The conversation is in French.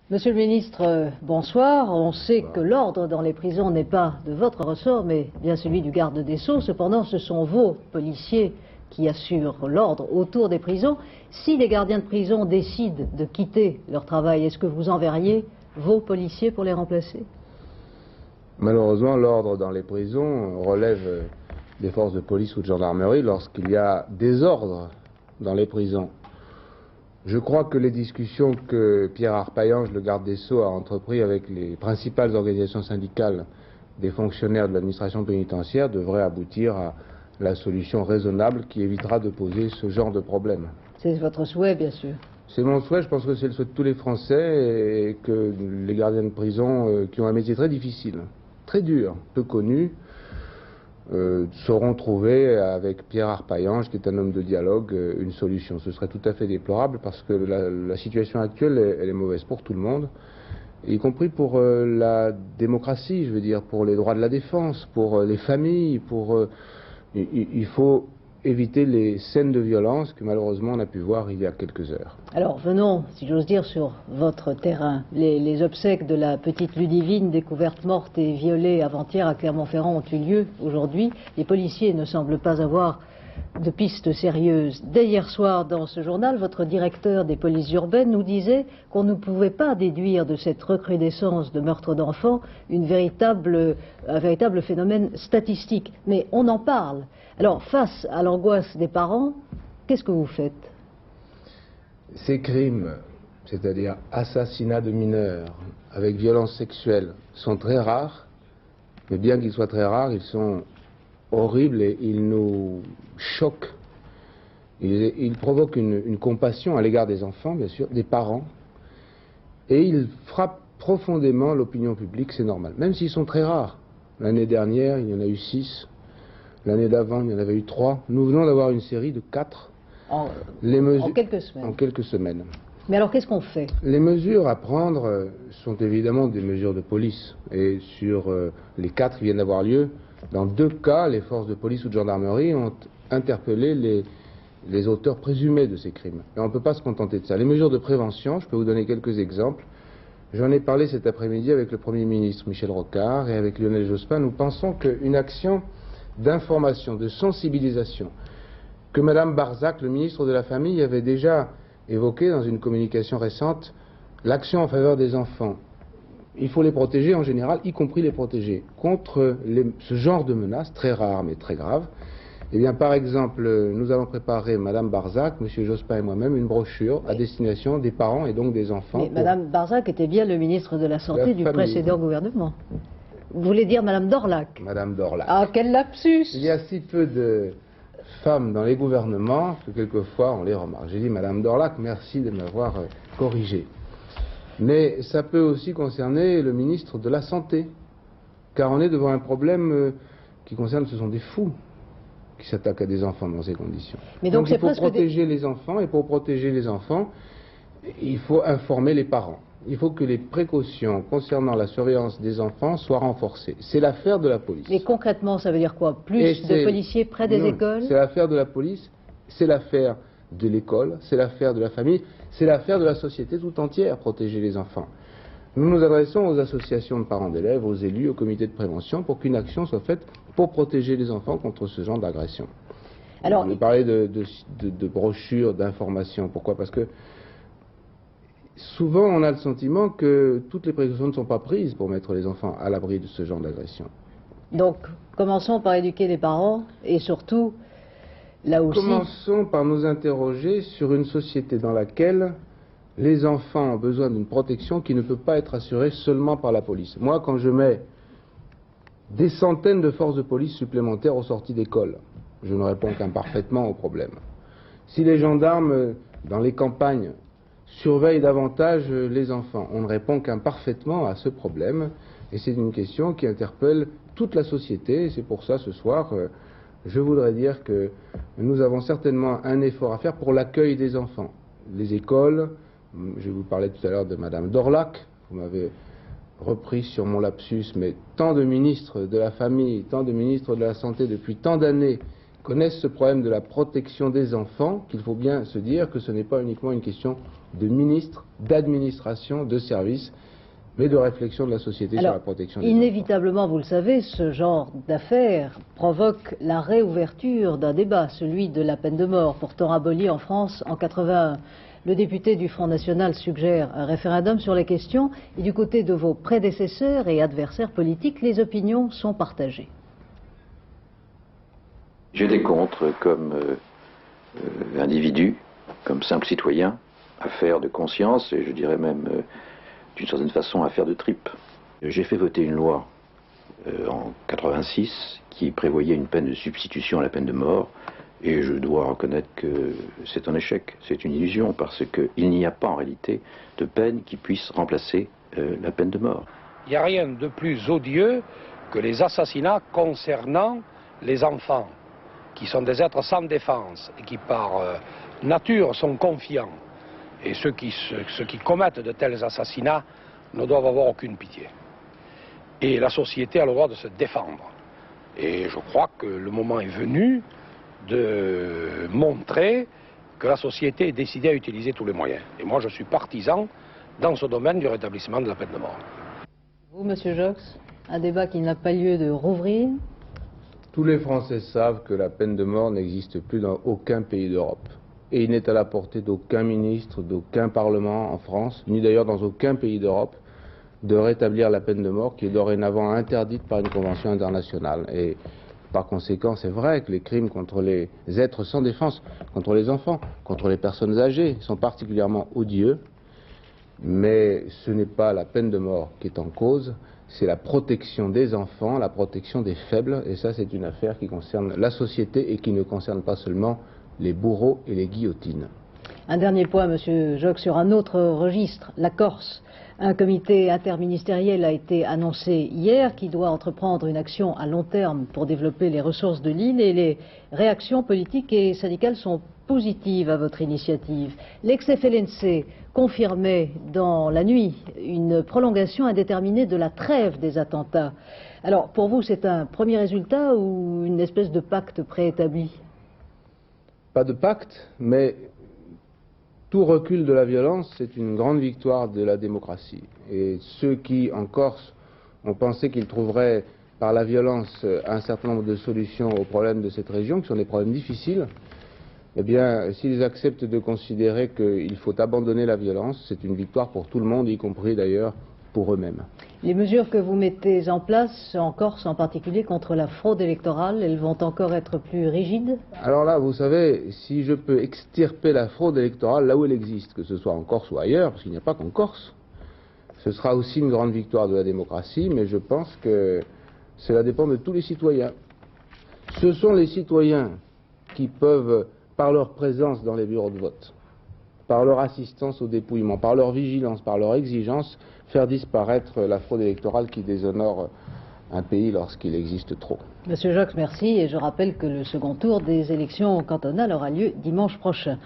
Monsieur le ministre, bonsoir. On sait que l'ordre dans les prisons n'est pas de votre ressort, mais bien celui du garde des Sceaux. Cependant, ce sont vos policiers qui assurent l'ordre autour des prisons. Si les gardiens de prison décident de quitter leur travail, est-ce que vous enverriez vos policiers pour les remplacer? Malheureusement, l'ordre dans les prisons relève des forces de police ou de gendarmerie lorsqu'il y a désordre dans les prisons. Je crois que les discussions que Pierre Arpaillange, le garde des Sceaux, a entreprises avec les principales organisations syndicales des fonctionnaires de l'administration pénitentiaire devraient aboutir à la solution raisonnable qui évitera de poser ce genre de problème. C'est votre souhait, bien sûr. C'est mon souhait, je pense que c'est le souhait de tous les Français et que les gardiens de prison qui ont un métier très difficile, très dur, peu connu, sauront trouver avec Pierre Arpaillange, qui est un homme de dialogue, une solution. Ce serait tout à fait déplorable parce que la situation actuelle, elle est mauvaise pour tout le monde, y compris pour la démocratie, je veux dire, pour les droits de la défense, pour les familles, il faut éviter les scènes de violence que malheureusement on a pu voir il y a quelques heures. Alors venons, si j'ose dire, sur votre terrain. Les obsèques de la petite Ludivine découverte morte et violée avant-hier à Clermont-Ferrand ont eu lieu aujourd'hui. Les policiers ne semblent pas avoir de pistes sérieuses. Dès hier soir, dans ce journal, votre directeur des polices urbaines nous disait qu'on ne pouvait pas déduire de cette recrudescence de meurtres d'enfants un véritable phénomène statistique. Mais on en parle. Alors, face à l'angoisse des parents, qu'est-ce que vous faites? Ces crimes, c'est-à-dire assassinats de mineurs avec violence sexuelle, sont très rares, mais bien qu'ils soient très rares, ils sont horribles et ils nous choquent. Ils provoquent une compassion à l'égard des enfants, bien sûr, des parents, et ils frappent profondément l'opinion publique, c'est normal, même s'ils sont très rares. L'année dernière, il y en a eu 6. L'année d'avant, il y en avait eu 3. Nous venons d'avoir une série de 4. En quelques semaines. En quelques semaines. Mais alors, qu'est-ce qu'on fait? Les mesures à prendre sont évidemment des mesures de police. Et sur les 4 qui viennent d'avoir lieu, dans 2 cas, les forces de police ou de gendarmerie ont interpellé les auteurs présumés de ces crimes. Et on ne peut pas se contenter de ça. Les mesures de prévention, je peux vous donner quelques exemples. J'en ai parlé cet après-midi avec le Premier ministre Michel Rocard et avec Lionel Jospin. Nous pensons qu'une action d'information, de sensibilisation, que Mme Barzac, le ministre de la Famille, avait déjà évoqué dans une communication récente, l'action en faveur des enfants. Il faut les protéger en général, y compris les protéger contre ce genre de menaces, très rares mais très graves. Eh bien, par exemple, nous avons préparé, Mme Barzac, M. Jospin et moi-même, une brochure à destination des parents et donc des enfants. Mais Mme Barzac était bien le ministre de la Santé du précédent gouvernement. Vous voulez dire Madame Dorlac? Madame Dorlac. Ah, quel lapsus! Il y a si peu de femmes dans les gouvernements que quelquefois on les remarque. J'ai dit Madame Dorlac, merci de m'avoir corrigé. Mais ça peut aussi concerner le ministre de la Santé, car on est devant un problème qui concerne, ce sont des fous qui s'attaquent à des enfants dans ces conditions. Mais donc il faut protéger les enfants, et pour protéger les enfants, il faut informer les parents. Il faut que les précautions concernant la surveillance des enfants soient renforcées. C'est l'affaire de la police. Mais concrètement, ça veut dire quoi? Plus de policiers près des écoles? C'est l'affaire de la police, c'est l'affaire de l'école, c'est l'affaire de la famille, c'est l'affaire de la société tout entière, protéger les enfants. Nous nous adressons aux associations de parents d'élèves, aux élus, aux comités de prévention, pour qu'une action soit faite pour protéger les enfants contre ce genre d'agression. Alors, on parlait de brochures, d'informations. Pourquoi? Parce que souvent, on a le sentiment que toutes les précautions ne sont pas prises pour mettre les enfants à l'abri de ce genre d'agression. Donc, commençons par éduquer les parents et surtout, là aussi... Commençons par nous interroger sur une société dans laquelle les enfants ont besoin d'une protection qui ne peut pas être assurée seulement par la police. Moi, quand je mets des centaines de forces de police supplémentaires aux sorties d'école, je ne réponds qu'imparfaitement au problème. Si les gendarmes, dans les campagnes, surveillent davantage les enfants, on ne répond qu'imparfaitement à ce problème, et c'est une question qui interpelle toute la société, et c'est pour ça, ce soir, je voudrais dire que nous avons certainement un effort à faire pour l'accueil des enfants. Les écoles, je vous parlais tout à l'heure de Mme Dorlac, vous m'avez repris sur mon lapsus, mais tant de ministres de la Famille, tant de ministres de la Santé depuis tant d'années connaissent ce problème de la protection des enfants qu'il faut bien se dire que ce n'est pas uniquement une question de ministres, d'administration, de services, mais de réflexion de la société sur la protection des enfants. Inévitablement, vous le savez, ce genre d'affaires provoque la réouverture d'un débat, celui de la peine de mort, pourtant abolie en France en 1981. Le député du Front National suggère un référendum sur la question et du côté de vos prédécesseurs et adversaires politiques, les opinions sont partagées. J'étais contre comme individu, comme simple citoyen, affaire de conscience et je dirais même d'une certaine façon affaire de tripes. J'ai fait voter une loi en 86 qui prévoyait une peine de substitution à la peine de mort et je dois reconnaître que c'est un échec, c'est une illusion parce qu'il n'y a pas en réalité de peine qui puisse remplacer la peine de mort. Il n'y a rien de plus odieux que les assassinats concernant les enfants, qui sont des êtres sans défense et qui par nature sont confiants. Et ceux qui commettent de tels assassinats ne doivent avoir aucune pitié. Et la société a le droit de se défendre. Et je crois que le moment est venu de montrer que la société est décidée à utiliser tous les moyens. Et moi je suis partisan dans ce domaine du rétablissement de la peine de mort. Vous, Monsieur Joxe, un débat qui n'a pas lieu de rouvrir? Tous les Français savent que la peine de mort n'existe plus dans aucun pays d'Europe. Et il n'est à la portée d'aucun ministre, d'aucun parlement en France, ni d'ailleurs dans aucun pays d'Europe, de rétablir la peine de mort qui est dorénavant interdite par une convention internationale. Et par conséquent, c'est vrai que les crimes contre les êtres sans défense, contre les enfants, contre les personnes âgées, sont particulièrement odieux. Mais ce n'est pas la peine de mort qui est en cause, c'est la protection des enfants, la protection des faibles. Et ça, c'est une affaire qui concerne la société et qui ne concerne pas seulement les bourreaux et les guillotines. Un dernier point, Monsieur Joxe, sur un autre registre, la Corse. Un comité interministériel a été annoncé hier qui doit entreprendre une action à long terme pour développer les ressources de l'île et les réactions politiques et syndicales sont positives à votre initiative. L'ex-FLNC confirmait dans la nuit une prolongation indéterminée de la trêve des attentats. Alors, pour vous, c'est un premier résultat ou une espèce de pacte préétabli ? Pas de pacte, mais tout recul de la violence, c'est une grande victoire de la démocratie. Et ceux qui, en Corse, ont pensé qu'ils trouveraient par la violence un certain nombre de solutions aux problèmes de cette région, qui sont des problèmes difficiles, eh bien, s'ils acceptent de considérer qu'il faut abandonner la violence, c'est une victoire pour tout le monde, y compris d'ailleurs pour eux-mêmes. Les mesures que vous mettez en place, en Corse en particulier, contre la fraude électorale, elles vont encore être plus rigides? Alors là, vous savez, si je peux extirper la fraude électorale là où elle existe, que ce soit en Corse ou ailleurs, parce qu'il n'y a pas qu'en Corse, ce sera aussi une grande victoire de la démocratie, mais je pense que cela dépend de tous les citoyens. Ce sont les citoyens qui peuvent, par leur présence dans les bureaux de vote, par leur assistance au dépouillement, par leur vigilance, par leur exigence, faire disparaître la fraude électorale qui déshonore un pays lorsqu'il existe trop. Monsieur Joxe, merci. Et je rappelle que le second tour des élections cantonales aura lieu dimanche prochain.